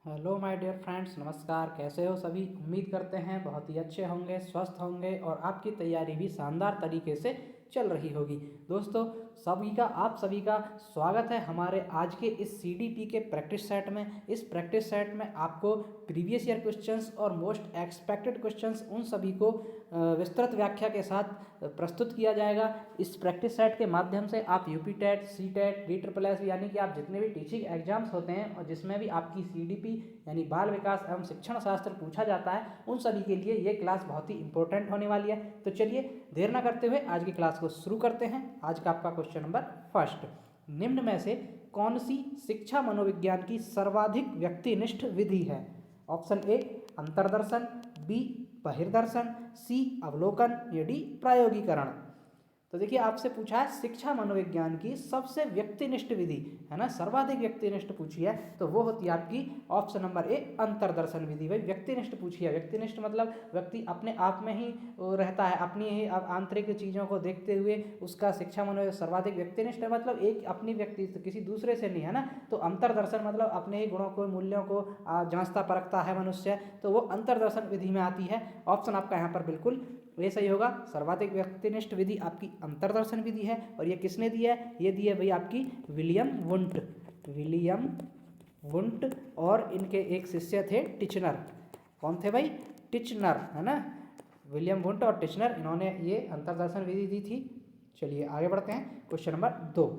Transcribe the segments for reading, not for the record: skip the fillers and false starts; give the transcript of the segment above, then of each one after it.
Hello my dear friends, नमस्कार। कैसे हो सभी? उम्मीद करते हैं बहुत ही अच्छे होंगे, स्वस्थ होंगे और आपकी तैयारी भी शानदार तरीके से चल रही होगी। दोस्तों, आप सभी का स्वागत है हमारे आज के इस सीडीपी के प्रैक्टिस सेट में। इस प्रैक्टिस सेट में आपको प्रीवियस ईयर क्वेश्चंस और मोस्ट एक्सपेक्टेड क्वेश्चंस उन सभी को विस्तृत व्याख्या के साथ प्रस्तुत किया जाएगा। इस प्रैक्टिस सेट के माध्यम से आप UP TET, C TET, DSSS यानी कि आप जितने भी टीचिंग एग्जाम्स होते हैं और जिसमें भी आपकी सीडीपी यानी बाल विकास एवं शिक्षण शास्त्र पूछा जाता है, उन सभी के लिए ये क्लास बहुत ही इंपॉर्टेंट होने वाली है। तो चलिए देर ना करते हुए आज की क्लास को शुरू करते हैं। आज का आपका क्वेश्चन नंबर फर्स्ट, निम्न में से कौन सी शिक्षा मनोविज्ञान की सर्वाधिक व्यक्तिनिष्ठ विधि है? ऑप्शन ए अंतर्दर्शन, बी बहिर्दर्शन, सी अवलोकन या डी प्रायोगिकरण। तो देखिए, आपसे पूछा है शिक्षा मनोविज्ञान की सबसे व्यक्तिनिष्ठ विधि, है ना, सर्वाधिक व्यक्तिनिष्ठ पूछी है, तो वो होती है आपकी ऑप्शन नंबर ए अंतर्दर्शन विधि। भाई व्यक्तिनिष्ठ पूछी है, व्यक्तिनिष्ठ मतलब व्यक्ति अपने आप में ही रहता है, अपनी ही आंतरिक चीज़ों को देखते हुए उसका शिक्षा मनोविज्ञान सर्वाधिक व्यक्तिनिष्ठ है, मतलब एक अपनी व्यक्ति किसी दूसरे से नहीं, है ना। तो अंतर्दर्शन मतलब अपने ही गुणों को, मूल्यों को जांचता परखता है मनुष्य, तो वो अंतर्दर्शन विधि में आती है। ऑप्शन आपका यहाँ पर बिल्कुल ये सही होगा। सर्वाधिक व्यक्तिनिष्ठ विधि आपकी अंतर्दर्शन विधि है। और ये किसने दी है? ये दी है भाई आपकी विलियम वुंट और इनके एक शिष्य थे टिचनर। कौन थे भाई? टिचनर, है ना। विलियम वुंट और टिचनर, इन्होंने ये अंतर्दर्शन विधि दी थी। चलिए आगे बढ़ते हैं। क्वेश्चन नंबर 2,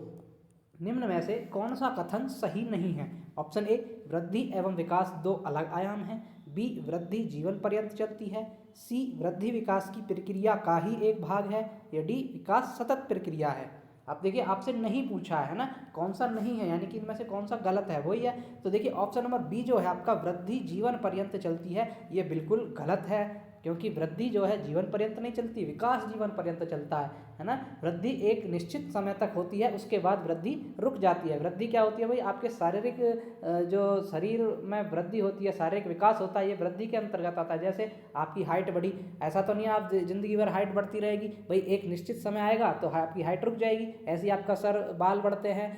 निम्न में से कौन सा कथन सही नहीं है? ऑप्शन ए वृद्धि एवं विकास दो अलग आयाम हैं, बी वृद्धि जीवन पर्यंत चलती है, सी वृद्धि विकास की प्रक्रिया का ही एक भाग है, या डी विकास सतत प्रक्रिया है। अब देखिए, आपसे नहीं पूछा है ना कौन सा नहीं है, यानी कि इनमें से कौन सा गलत है, वही है। तो देखिए ऑप्शन नंबर बी जो है आपका वृद्धि जीवन पर्यंत चलती है, ये बिल्कुल गलत है, क्योंकि वृद्धि जो है जीवन पर्यंत नहीं चलती, विकास जीवन पर्यंत चलता है ना। वृद्धि एक निश्चित समय तक होती है, उसके बाद वृद्धि रुक जाती है। वृद्धि क्या होती है भाई? आपके शारीरिक जो शरीर में वृद्धि होती है, शारीरिक विकास होता है, ये वृद्धि के अंतर्गत आता है। जैसे आपकी हाइट बढ़ी, ऐसा तो नहीं आप जिंदगी भर हाइट बढ़ती रहेगी भाई, एक निश्चित समय आएगा तो आपकी हाइट रुक जाएगी। ऐसे ही आपका बाल बढ़ते हैं,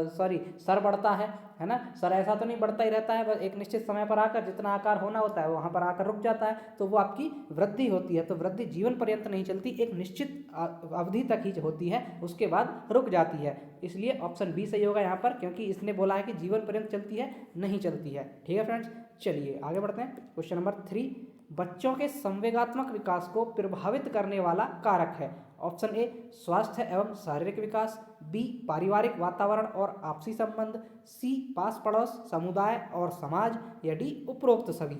सर बढ़ता है ना। सर ऐसा तो नहीं बढ़ता ही रहता है, बस एक निश्चित समय पर आकर जितना आकार होना होता है वहाँ पर आकर रुक जाता है, तो वो आपकी वृद्धि होती है। तो वृद्धि जीवन पर्यंत नहीं चलती, एक निश्चित अवधि तक ही होती है, उसके बाद रुक जाती है। इसलिए ऑप्शन बी सही होगा यहाँ पर, क्योंकि इसने बोला है कि जीवन पर्यंत चलती है, नहीं चलती है। ठीक है फ्रेंड्स, चलिए आगे बढ़ते हैं। क्वेश्चन नंबर 3, बच्चों के संवेगात्मक विकास को प्रभावित करने वाला कारक है। ऑप्शन ए स्वास्थ्य एवं शारीरिक विकास, बी पारिवारिक वातावरण और आपसी संबंध, सी पास पड़ोस समुदाय और समाज, या डी उपरोक्त सभी।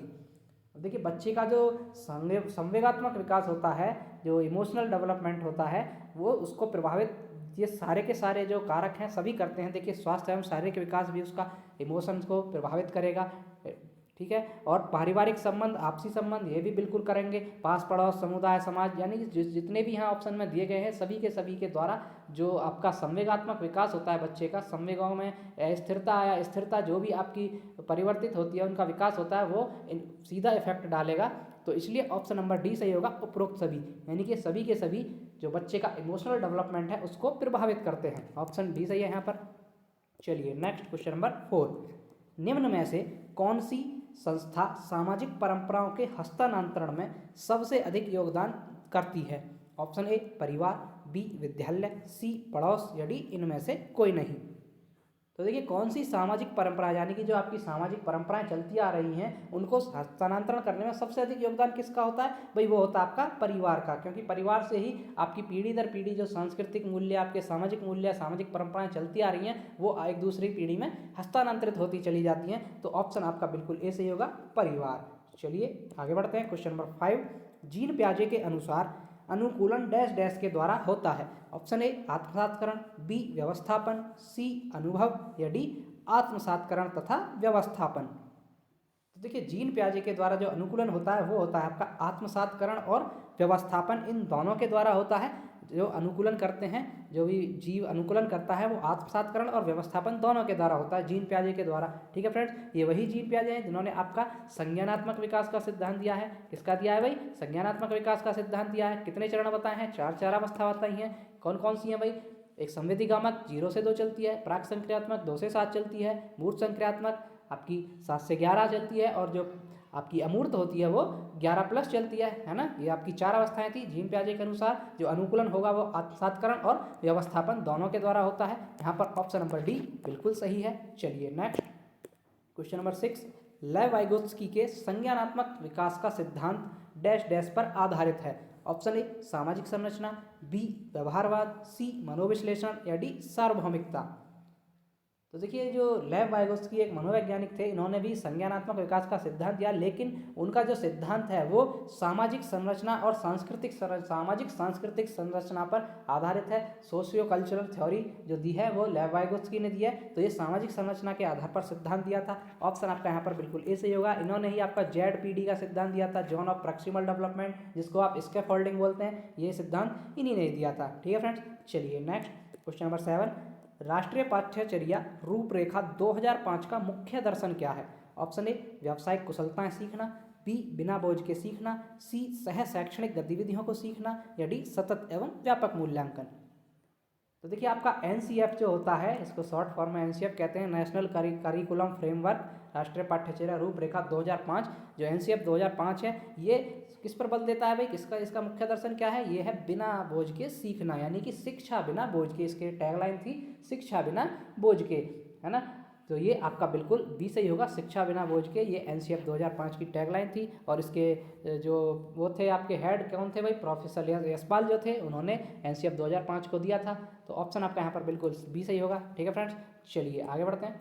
देखिए, बच्चे का जो संवेगात्मक विकास होता है, जो इमोशनल डेवलपमेंट होता है, वो उसको प्रभावित ये सारे के सारे जो कारक हैं सभी करते हैं। देखिए, स्वास्थ्य एवं शारीरिक विकास भी उसका इमोशंस को प्रभावित करेगा, ठीक है। और पारिवारिक संबंध, आपसी संबंध, ये भी बिल्कुल करेंगे। पास पड़ोस समुदाय समाज, यानी कि जितने भी यहाँ ऑप्शन में दिए गए हैं सभी के द्वारा जो आपका संवेगात्मक विकास होता है बच्चे का, संवेगों में स्थिरता या स्थिरता जो भी आपकी परिवर्तित होती है, उनका विकास होता है, वो सीधा इफेक्ट डालेगा। तो इसलिए ऑप्शन नंबर डी सही होगा, उपरोक्त सभी, यानी कि सभी के सभी जो बच्चे का इमोशनल डेवलपमेंट है उसको प्रभावित करते हैं। ऑप्शन डी सही है यहाँ पर। चलिए नेक्स्ट, क्वेश्चन नंबर 4, निम्न में से कौन सी संस्था सामाजिक परंपराओं के हस्तांतरण में सबसे अधिक योगदान करती है? ऑप्शन ए परिवार, बी विद्यालय, सी पड़ोस, या डी इनमें से कोई नहीं। तो देखिए, कौन सी सामाजिक परंपरा, यानी कि जो आपकी सामाजिक परंपराएं चलती आ रही हैं उनको हस्तांतरण करने में सबसे अधिक योगदान किसका होता है भाई? वो होता है आपका परिवार का, क्योंकि परिवार से ही आपकी पीढ़ी दर पीढ़ी जो सांस्कृतिक मूल्य, आपके सामाजिक मूल्य, सामाजिक परंपराएं चलती आ रही हैं, वो एक दूसरी पीढ़ी में हस्तांतरित होती चली जाती हैं। तो ऑप्शन आपका बिल्कुल ए सही होगा, परिवार। चलिए आगे बढ़ते हैं। क्वेश्चन नंबर 5, जीन प्याजे के अनुसार अनुकूलन डैश डैश के द्वारा होता है। ऑप्शन ए आत्मसात्करण, बी व्यवस्थापन, सी अनुभव, या डी आत्मसात्करण तथा व्यवस्थापन। तो देखिए, जीन प्याजे के द्वारा जो अनुकूलन होता है वो होता है आपका आत्मसात्करण और व्यवस्थापन, इन दोनों के द्वारा होता है। जो अनुकूलन करते हैं, जो भी जीव अनुकूलन करता है वो आत्मसात्करण और व्यवस्थापन दोनों के द्वारा होता है, जीन प्याजे के द्वारा। ठीक है फ्रेंड्स, ये वही जीन प्याजे हैं जिन्होंने आपका संज्ञानात्मक विकास का सिद्धांत दिया है। किसका दिया है भाई? संज्ञानात्मक विकास का सिद्धांत दिया है। कितने चरण बताए हैं? 4 अवस्था बताई हैं। कौन कौन सी हैं भाई? एक संवेदीगामक 0 से 2 चलती है, प्राक संक्रियात्मक 2 से 7 चलती है, मूर्त संक्रियात्मक आपकी 7 से 11 चलती है, और जो आपकी अमूर्त होती है वो 11+ चलती है ना। ये आपकी 4 अवस्थाएं थी। जीन पियाजे के अनुसार जो अनुकूलन होगा वो आत्मसात्करण और व्यवस्थापन दोनों के द्वारा होता है। यहाँ पर ऑप्शन नंबर डी बिल्कुल सही है। चलिए नेक्स्ट क्वेश्चन नंबर 6, लेव वाइगोत्स्की के संज्ञानात्मक विकास का सिद्धांत डैश डैश पर आधारित है। ऑप्शन ए सामाजिक संरचना, बी व्यवहारवाद, सी मनोविश्लेषण या डी सार्वभौमिकता। तो देखिए जो लेव वाइगोत्स्की एक मनोवैज्ञानिक थे, इन्होंने भी संज्ञानात्मक विकास का सिद्धांत दिया, लेकिन उनका जो सिद्धांत है वो सामाजिक संरचना और सामाजिक सांस्कृतिक संरचना पर आधारित है। सोशियो कल्चरल थ्योरी जो दी है वो लेव वाइगोत्स्की ने दी है, तो ये सामाजिक संरचना के आधार पर सिद्धांत दिया था। ऑप्शन आपका यहाँ पर बिल्कुल ए सही होगा। इन्होंने ही आपका ZPD का सिद्धांत दिया था, जोन ऑफ प्रॉक्सिमल डेवलपमेंट, जिसको आप स्कैफोल्डिंग बोलते हैं, ये सिद्धांत इन्हीं ने दिया था। ठीक है फ्रेंड्स, चलिए नेक्स्ट क्वेश्चन नंबर 7, राष्ट्रीय पाठ्यचर्या रूपरेखा 2005 का मुख्य दर्शन क्या है। ऑप्शन ए व्यावसायिक कुशलताएं सीखना, बी बिना बोझ के सीखना, सी सह शैक्षणिक गतिविधियों को सीखना या डी सतत एवं व्यापक मूल्यांकन। तो देखिए आपका NCF जो होता है, इसको शॉर्ट फॉर्म में NCF कहते हैं, नेशनल करिकुलम फ्रेमवर्क, राष्ट्रीय पाठ्यचर्या रूपरेखा 2005। जो NCF 2005 है ये किस पर बल देता है भाई, इसका मुख्य दर्शन क्या है, ये है बिना बोझ के सीखना, यानी कि शिक्षा बिना बोझ के। इसके टैगलाइन थी शिक्षा बिना बोझ के, है ना। तो ये आपका बिल्कुल बी सही होगा, शिक्षा बिना बोझ के। ये NCF 2005 की टैगलाइन थी, और इसके जो वो थे आपके हेड कौन थे भाई, प्रोफेसर यशपाल जो थे, उन्होंने NCF 2005 को दिया था। तो ऑप्शन आपका यहाँ पर बिल्कुल बी सही होगा। ठीक है फ्रेंड्स, चलिए आगे बढ़ते हैं।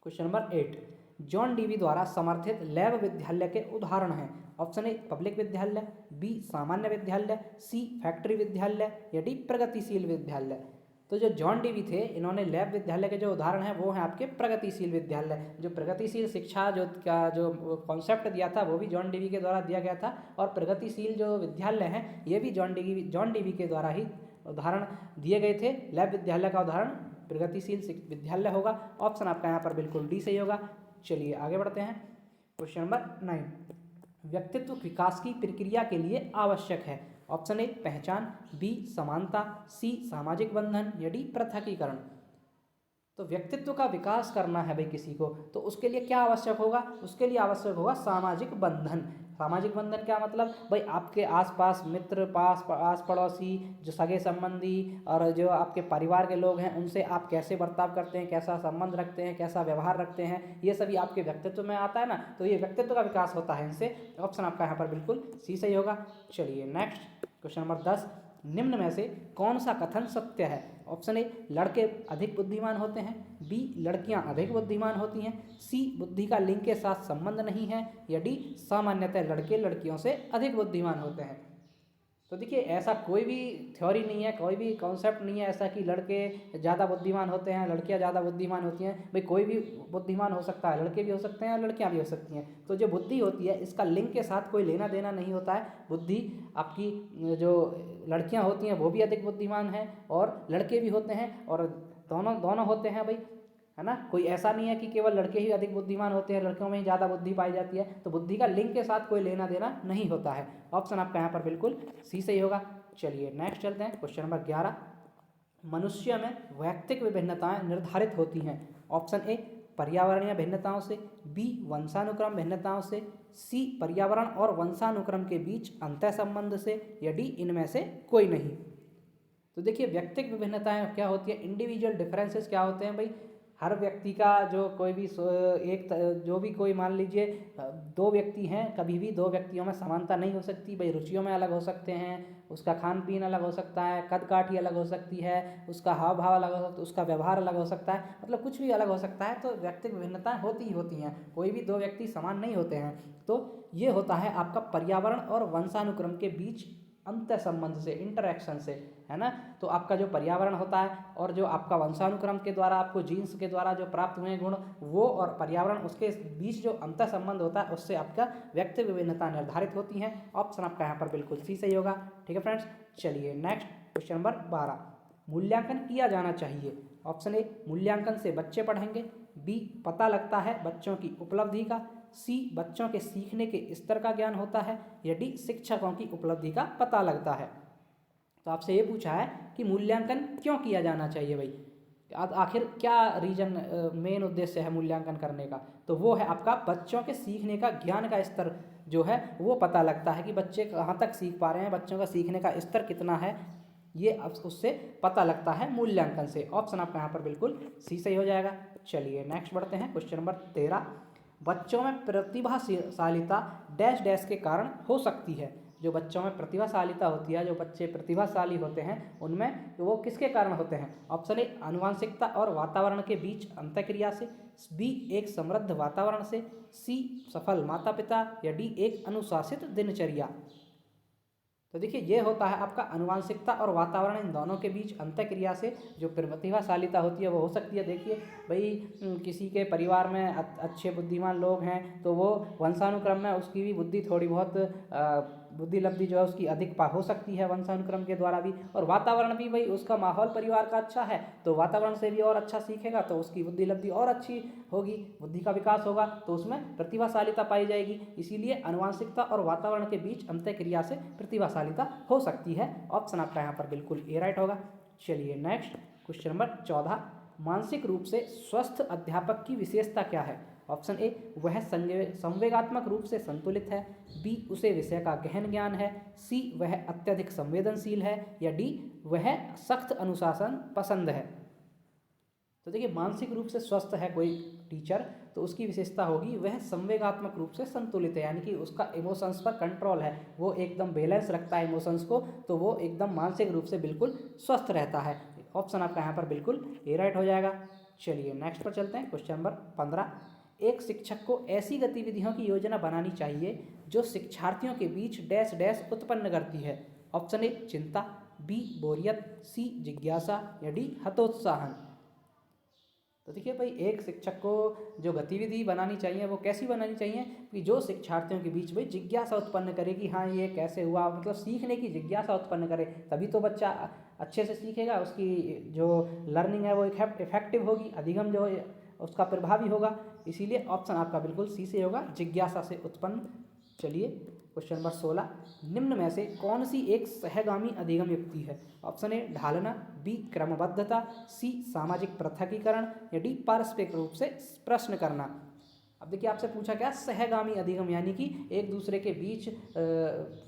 क्वेश्चन नंबर 8, जॉन डीवी द्वारा समर्थित लैब विद्यालय के उदाहरण हैं। ऑप्शन ए पब्लिक विद्यालय, बी सामान्य विद्यालय, सी फैक्ट्री विद्यालय या डी प्रगतिशील विद्यालय। तो जो जॉन डीवी थे, इन्होंने लैब विद्यालय के जो उदाहरण हैं वो हैं आपके प्रगतिशील विद्यालय। जो प्रगतिशील शिक्षा जो कॉन्सेप्ट दिया था वो भी जॉन डीवी के द्वारा दिया गया था, और प्रगतिशील जो विद्यालय हैं ये भी जॉन डीवी के द्वारा ही उदाहरण दिए गए थे। लैब विद्यालय का उदाहरण प्रगतिशील विद्यालय होगा। ऑप्शन आपका यहाँ पर बिल्कुल डी सही होगा। चलिए आगे बढ़ते हैं। क्वेश्चन नंबर 9, व्यक्तित्व विकास की प्रक्रिया के लिए आवश्यक है। ऑप्शन ए पहचान, बी समानता, सी सामाजिक बंधन या डी पृथकीकरण। तो व्यक्तित्व का विकास करना है भाई किसी को, तो उसके लिए क्या आवश्यक होगा, उसके लिए आवश्यक होगा सामाजिक बंधन। सामाजिक बंधन क्या मतलब भाई, आपके आसपास मित्र, आस पड़ोसी, जो सगे संबंधी और जो आपके परिवार के लोग हैं, उनसे आप कैसे बर्ताव करते हैं, कैसा संबंध रखते हैं, कैसा व्यवहार रखते हैं, ये सभी आपके व्यक्तित्व में आता है ना। तो ये व्यक्तित्व का विकास होता है इनसे। ऑप्शन आपका यहाँ पर बिल्कुल सी सही होगा। चलिए नेक्स्ट क्वेश्चन नंबर 10, निम्न में से कौन सा कथन सत्य है। ऑप्शन ए लड़के अधिक बुद्धिमान होते हैं, बी लड़कियां अधिक बुद्धिमान होती हैं, सी बुद्धि का लिंग के साथ संबंध नहीं है या डी सामान्यतः लड़के लड़कियों से अधिक बुद्धिमान होते हैं। तो देखिए ऐसा कोई भी थ्योरी नहीं है, कोई भी कॉन्सेप्ट नहीं है ऐसा कि लड़के ज़्यादा बुद्धिमान होते हैं, लड़कियां ज़्यादा बुद्धिमान होती हैं। भाई कोई भी बुद्धिमान हो सकता है, लड़के भी हो सकते हैं और लड़कियां भी हो सकती हैं। तो जो बुद्धि होती है इसका लिंग के साथ कोई लेना देना नहीं होता है। बुद्धि आपकी जो लड़कियां होती हैं वो भी अधिक बुद्धिमान हैं और लड़के भी होते हैं, और दोनों होते हैं भाई, है ना। कोई ऐसा नहीं है कि केवल लड़के ही अधिक बुद्धिमान होते हैं, लड़कियों में ही ज़्यादा बुद्धि पाई जाती है। तो बुद्धि का लिंग के साथ कोई लेना देना नहीं होता है। ऑप्शन आपका यहाँ पर बिल्कुल सी सही होगा। चलिए नेक्स्ट चलते हैं। क्वेश्चन नंबर 11, मनुष्य में वैयक्तिक विभिन्नताएं निर्धारित होती हैं। ऑप्शन ए पर्यावरणीय भिन्नताओं से, बी वंशानुक्रम भिन्नताओं से, सी पर्यावरण और वंशानुक्रम के बीच अंतः संबंध से या डी इनमें से कोई नहीं। तो देखिए व्यक्तिक विभिन्नताएं क्या होती है, इंडिविजुअल डिफरेंसेस क्या होते हैं भाई। हर व्यक्ति का जो कोई भी जो भी कोई मान लीजिए 2 व्यक्ति हैं, कभी भी 2 व्यक्तियों में समानता नहीं हो सकती भाई। रुचियों में अलग हो सकते हैं, उसका खान पीन अलग हो सकता है, कद काठी अलग हो सकती है, उसका हाव भाव अलग हो सकता है, उसका व्यवहार अलग हो सकता है, मतलब कुछ भी अलग हो सकता है। तो व्यक्तिक विभिन्नताएं होती ही होती हैं, कोई भी 2 व्यक्ति समान नहीं होते हैं। तो ये होता है आपका पर्यावरण और वंशानुक्रम के बीच अंतः संबंध से, इंटरैक्शन से, है ना। तो आपका जो पर्यावरण होता है और जो आपका वंशानुक्रम के द्वारा आपको जीन्स के द्वारा जो प्राप्त हुए गुण, वो और पर्यावरण, उसके बीच जो अंतः संबंध होता है उससे आपका व्यक्तिगत विभिन्नता निर्धारित होती है। ऑप्शन आपका यहाँ पर बिल्कुल सी सही होगा। ठीक है फ्रेंड्स, चलिए नेक्स्ट क्वेश्चन नंबर 12, मूल्यांकन किया जाना चाहिए। ऑप्शन ए मूल्यांकन से बच्चे पढ़ेंगे, बी पता लगता है बच्चों की उपलब्धि का, सी बच्चों के सीखने के स्तर का ज्ञान होता है या डी शिक्षकों की उपलब्धि का पता लगता है। तो आपसे ये पूछा है कि मूल्यांकन क्यों किया जाना चाहिए भाई। आखिर क्या रीजन मेन उद्देश्य है मूल्यांकन करने का, तो वो है आपका बच्चों के सीखने का ज्ञान का स्तर जो है वो पता लगता है कि बच्चे कहाँ तक सीख पा रहे हैं, बच्चों का सीखने का स्तर कितना है, ये उससे पता लगता है मूल्यांकन से। ऑप्शन आपका यहाँ पर बिल्कुल सी सही हो जाएगा। चलिए नेक्स्ट बढ़ते हैं। क्वेश्चन नंबर 13, बच्चों में प्रतिभाशालिता डैश डैश के कारण हो सकती है। जो बच्चों में प्रतिभाशालिता होती है, जो बच्चे प्रतिभाशाली होते हैं उनमें वो किसके कारण होते हैं? ऑप्शन ए आनुवांशिकता और वातावरण के बीच अंतःक्रिया से, बी एक समृद्ध वातावरण से, सी सफल माता पिता, या डी एक अनुशासित दिनचर्या। तो देखिए ये होता है आपका आनुवांशिकता और वातावरण, इन दोनों के बीच अंतःक्रिया से जो प्रतिभाशालिता होती है वो हो सकती है। देखिए भाई किसी के परिवार में अच्छे बुद्धिमान लोग हैं तो वो वंशानुक्रम में उसकी भी बुद्धि थोड़ी बहुत बुद्धि लब्धि जो है उसकी अधिक हो सकती है वंशानुक्रम के द्वारा भी। और वातावरण भी भाई उसका माहौल परिवार का अच्छा है तो वातावरण से भी और अच्छा सीखेगा तो उसकी बुद्धि लब्धि और अच्छी होगी, बुद्धि का विकास होगा तो उसमें प्रतिभाशालिता पाई जाएगी। इसीलिए आनुवांशिकता और वातावरण के बीच अंतःक्रिया से प्रतिभाशालिता हो सकती है। ऑप्शन आपका यहाँ पर बिल्कुल ए राइट होगा। चलिए नेक्स्ट क्वेश्चन नंबर 14, मानसिक रूप से स्वस्थ अध्यापक की विशेषता क्या है? ऑप्शन ए वह संवेगात्मक रूप से संतुलित है, बी उसे विषय का गहन ज्ञान है, सी वह अत्यधिक संवेदनशील है, या डी वह सख्त अनुशासन पसंद है। तो देखिए मानसिक रूप से स्वस्थ है कोई टीचर तो उसकी विशेषता होगी वह संवेगात्मक रूप से संतुलित है, यानी कि उसका इमोशंस पर कंट्रोल है, वो एकदम बैलेंस रखता है इमोशंस को, तो वो एकदम मानसिक रूप से बिल्कुल स्वस्थ रहता है। ऑप्शन आपका यहाँ पर बिल्कुल ए राइट हो जाएगा। चलिए नेक्स्ट पर चलते हैं। क्वेश्चन नंबर 15, एक शिक्षक को ऐसी गतिविधियों की योजना बनानी चाहिए जो शिक्षार्थियों के बीच डैश डैश उत्पन्न करती है। ऑप्शन ए चिंता, बी बोरियत, सी जिज्ञासा, या डी हतोत्साहन। तो देखिए भाई एक शिक्षक को जो गतिविधि बनानी चाहिए वो कैसी बनानी चाहिए कि जो शिक्षार्थियों के बीच भाई जिज्ञासा उत्पन्न करे कि हाँ ये कैसे हुआ, मतलब सीखने की जिज्ञासा उत्पन्न करे, तभी तो बच्चा अच्छे से सीखेगा, उसकी जो लर्निंग है वो इफेक्टिव होगी, अधिगम जो है उसका प्रभावी होगा। इसीलिए ऑप्शन आपका बिल्कुल सी से होगा, जिज्ञासा से उत्पन्न। चलिए क्वेश्चन नंबर 16, निम्न में से कौन सी एक सहगामी अधिगम युक्ति है? ऑप्शन ए ढालना, बी क्रमबद्धता, सी सामाजिक पृथकीकरण, या डी पारस्परिक रूप से प्रश्न करना। अब देखिए आपसे पूछा क्या सहगामी अधिगम, यानी कि एक दूसरे के बीच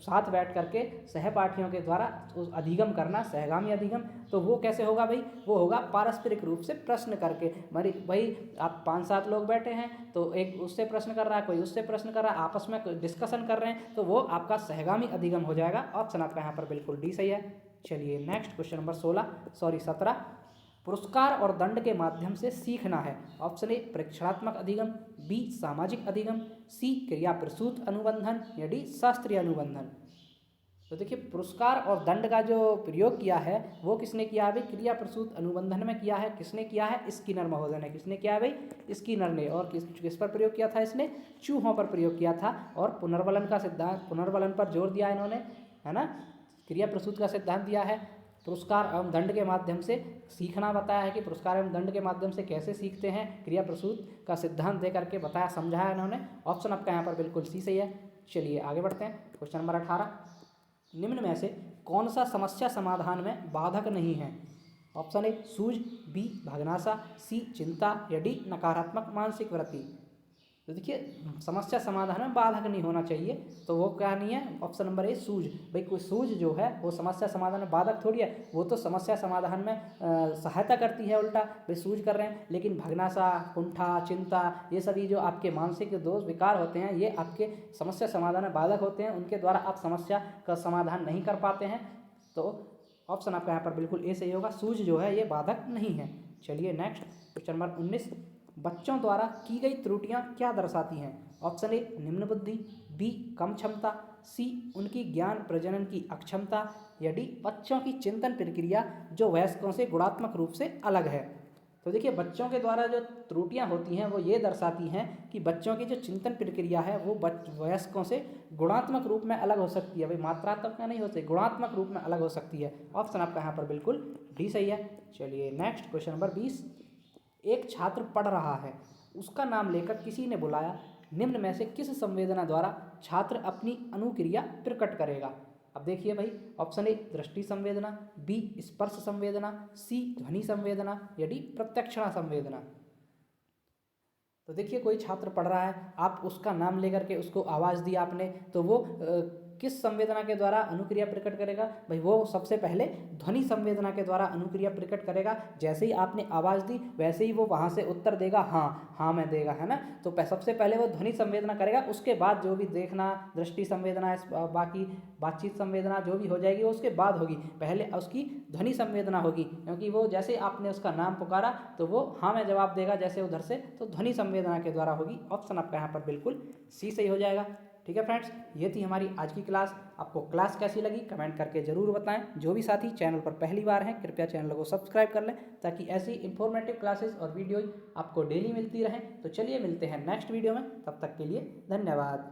साथ बैठ करके सहपाठियों के द्वारा उस अधिगम करना, सहगामी अधिगम। तो वो कैसे होगा भाई? वो होगा पारस्परिक रूप से प्रश्न करके। भाई आप 5-7 लोग बैठे हैं तो एक उससे प्रश्न कर रहा है, कोई उससे प्रश्न कर रहा है, आपस में डिस्कशन कर रहे हैं, तो वो आपका सहगामी अधिगम हो जाएगा। ऑप्शन आपका यहाँ पर बिल्कुल डी सही है। चलिए नेक्स्ट क्वेश्चन नंबर 17, पुरस्कार और दंड के माध्यम से सीखना है। ऑप्शन ए परीक्षणात्मक अधिगम, बी सामाजिक अधिगम, सी क्रिया प्रसूत अनुबंधन, या डी शास्त्रीय अनुबंधन। तो देखिए पुरस्कार और दंड का जो प्रयोग किया है वो किसने किया है भाई? क्रिया प्रसूत अनुबंधन में किया है। किसने किया है? स्किनर महोदय ने। किसने किया है भाई? स्किनर ने। और किस पर प्रयोग किया था इसने? चूहों पर प्रयोग किया था। और पुनर्बलन का सिद्धांत, पुनर्बलन पर जोर दिया इन्होंने, है ना। क्रिया प्रसूत का सिद्धांत दिया है। पुरस्कार एवं दंड के माध्यम से सीखना बताया है कि पुरस्कार एवं दंड के माध्यम से कैसे सीखते हैं, क्रिया प्रसूत का सिद्धांत दे करके बताया, समझाया इन्होंने। ऑप्शन आपका यहाँ पर बिल्कुल सी सही है। चलिए आगे बढ़ते हैं। क्वेश्चन नंबर 18, निम्न में से कौन सा समस्या समाधान में बाधक नहीं है? ऑप्शन ए सूझ, बी भगनासा, सी चिंता, या डी नकारात्मक मानसिक वृत्ति। तो देखिए समस्या समाधान में बाधक नहीं होना चाहिए, तो वो क्या नहीं है? ऑप्शन नंबर ए सूझ। भाई कोई सूझ जो है वो समस्या समाधान में बाधक थोड़ी है, वो तो समस्या समाधान में सहायता करती है, उल्टा भाई सूझ कर रहे हैं। लेकिन भगनासा, कुंठा, चिंता, ये सभी जो आपके मानसिक दोष विकार होते हैं ये आपके समस्या समाधान में बाधक होते हैं, उनके द्वारा आप समस्या का समाधान नहीं कर पाते हैं। तो ऑप्शन आपका यहाँ पर बिल्कुल ए सही होगा, सूझ जो है ये बाधक नहीं है। चलिए नेक्स्ट क्वेश्चन नंबर 19, बच्चों द्वारा की गई त्रुटियां क्या दर्शाती हैं? ऑप्शन ए निम्न बुद्धि, बी कम क्षमता, सी उनकी ज्ञान प्रजनन की अक्षमता, या डी बच्चों की चिंतन प्रक्रिया जो वयस्कों से गुणात्मक रूप से अलग है। तो देखिए बच्चों के द्वारा जो त्रुटियां होती हैं वो ये दर्शाती हैं कि बच्चों की जो चिंतन प्रक्रिया है वो वयस्कों से गुणात्मक रूप में अलग हो सकती है। भाई मात्रात्मक में नहीं हो सकती, गुणात्मक रूप में अलग हो सकती है। ऑप्शन आपका यहाँ पर बिल्कुल डी सही है। चलिए नेक्स्ट क्वेश्चन नंबर 20, एक छात्र पढ़ रहा है, उसका नाम लेकर किसी ने बुलाया, निम्न में से किस संवेदना द्वारा छात्र अपनी अनुक्रिया प्रकट करेगा? अब देखिए भाई, ऑप्शन ए दृष्टि संवेदना, बी स्पर्श संवेदना, सी ध्वनि संवेदना, या डी प्रत्यक्षण संवेदना। तो देखिए कोई छात्र पढ़ रहा है, आप उसका नाम लेकर के उसको आवाज़ दी आपने, तो वो किस संवेदना के द्वारा अनुक्रिया प्रकट करेगा भाई? वो सबसे पहले ध्वनि संवेदना के द्वारा अनुक्रिया प्रकट करेगा। जैसे ही आपने आवाज़ दी वैसे ही वो वहाँ से उत्तर देगा हाँ, हाँ में देगा, है ना। तो सबसे पहले वो ध्वनि संवेदना करेगा, उसके बाद जो भी देखना, दृष्टि संवेदना, बाकी बातचीत संवेदना जो भी हो जाएगी वो उसके बाद होगी, पहले उसकी ध्वनि संवेदना होगी, क्योंकि वो जैसे आपने उसका नाम पुकारा तो वो हाँ में जवाब देगा जैसे उधर से, तो ध्वनि संवेदना के द्वारा होगी। ऑप्शन आपका यहाँ पर बिल्कुल सी सही हो जाएगा। ठीक है फ्रेंड्स, ये थी हमारी आज की क्लास। आपको क्लास कैसी लगी कमेंट करके ज़रूर बताएं। जो भी साथी चैनल पर पहली बार हैं कृपया चैनल को सब्सक्राइब कर लें, ताकि ऐसी इंफॉर्मेटिव क्लासेस और वीडियोज आपको डेली मिलती रहें। तो चलिए मिलते हैं नेक्स्ट वीडियो में, तब तक के लिए धन्यवाद।